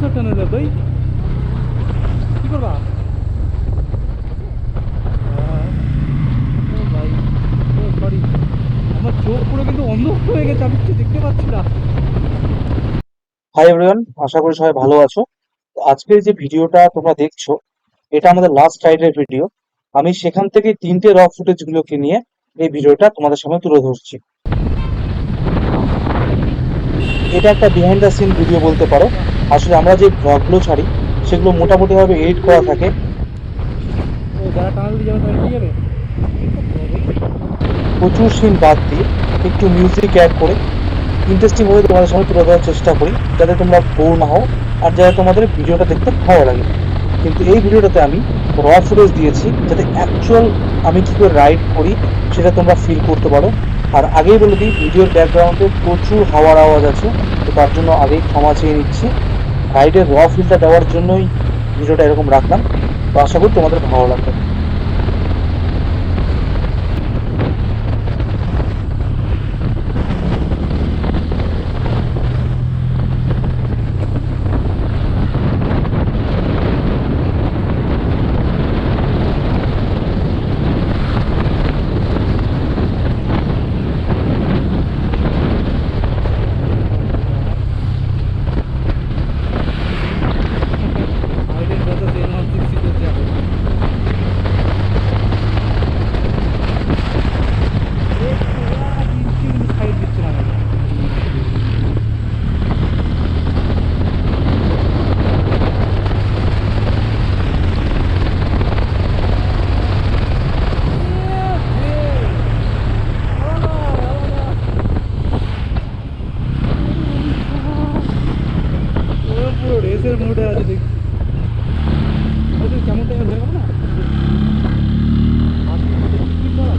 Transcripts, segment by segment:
Screenshot টেনে দেব ভাই, কি করবা? ও ভাই, ও সরি, আমার চোখ পুরো কিন্তু অন্ধ হয়ে গেছে, আমি কিছু দেখতে পাচ্ছি না। হাই এভরিওয়ান, আশা করি সবাই ভালো আছো। তো আজকের যে ভিডিওটা তোমরা দেখছো, এটা আমাদের লাস্ট রাইডের ভিডিও। আমি সেখান থেকে 3টে র ফুটেজ গুলোকে নিয়ে এই ভিডিওটা তোমাদের সামনে তুলে ধরছি। এটা একটা বিহাইন্ড দ্য সিন ভিডিও বলতে পারো। আসলে আমরা যে ব্লগগুলো ছাড়ি সেগুলো মোটামুটি ভাবে এডিট করা থাকে। ও যারা টানা দিতে যাবে তারা কি যাবে? প্রচুর সিন বাদ দিয়ে একটু মিউজিক অ্যাড করে ইন্টারেস্টিং ভাবে তোমাদের সামনে তুলে ধরার চেষ্টা করি, যাতে তোমরা বোর না হও আর যাতে তোমাদের ভিডিওটা দেখতে ভালো লাগে। কিন্তু এই ভিডিওটাতে আমি র ফুটেজ দিয়েছি যাতে অ্যাকচুয়াল আমি কি করে রাইড করি সেটা তোমরা ফিল করতে পারো। আর আগেই বলে দিই, ভিডিওর ব্যাকগ্রাউন্ডে প্রচুর হাওয়ার আওয়াজ আছে, তো তার জন্য আগেই ক্ষমা চেয়ে নিচ্ছি। রাইডের র ফিলটা দেওয়ার জন্যই ভিডিওটা এরকম রাখলাম। তো আশা করি তোমাদের ভালো লাগবে। আইডের কথা সেল হন সিক্সটি করছে এখন। সাইড দিচ্ছে না আমাকে। পুরো রেসের মোডে আছে দেখছি। কেমন টাইম হয়ে গেল না? কি করা?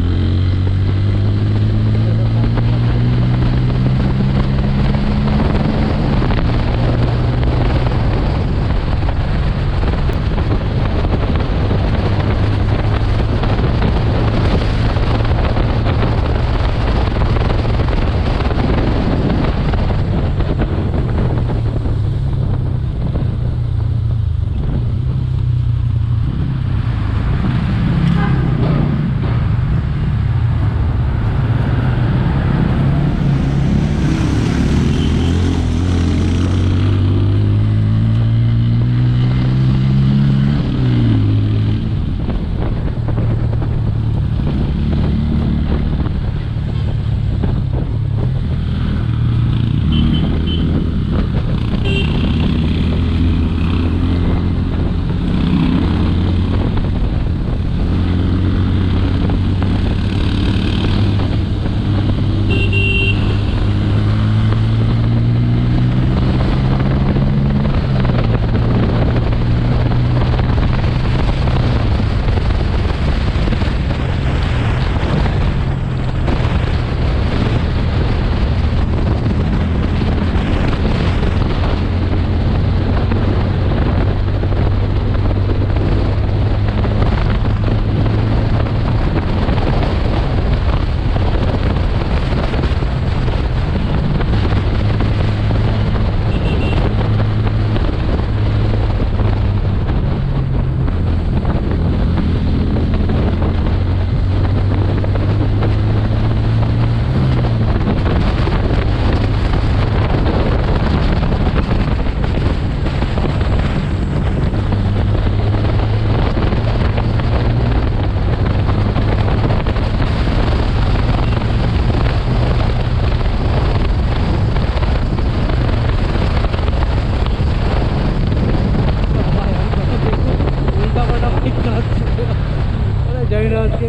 জানি না আজকে,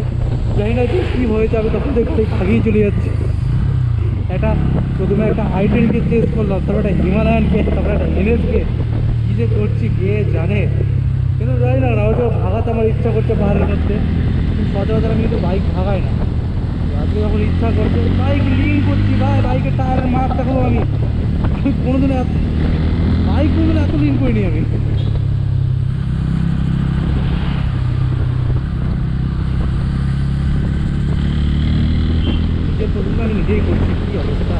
জানি না যে কী হয়েছে, আমি তখন থেকে ভাগিয়ে চলে যাচ্ছি। একটা প্রথমে একটা আইটেলকে চেস করলাম, তারপর একটা হিমালয়ানকে, তারপর একটা এনএসকে, কী যে করছি কে জানে। কিন্তু জানি না, না হয়তো ভাগাতে আমার ইচ্ছা করছে পাহাড়ের মধ্যে, কিন্তু সচরাচর আমি কিন্তু বাইক ভাগাই না। আজকে যখন ইচ্ছা করছে বাইক লিন করছি, ভাই বাইকের টায়ারের মাপ দেখাবো আমি। আমি কোনোদিনও বাইক কোনোদিন এত লিন করিনি আমি। নিজের প্রথমে আমি নিজেই করছি, কী অবস্থা।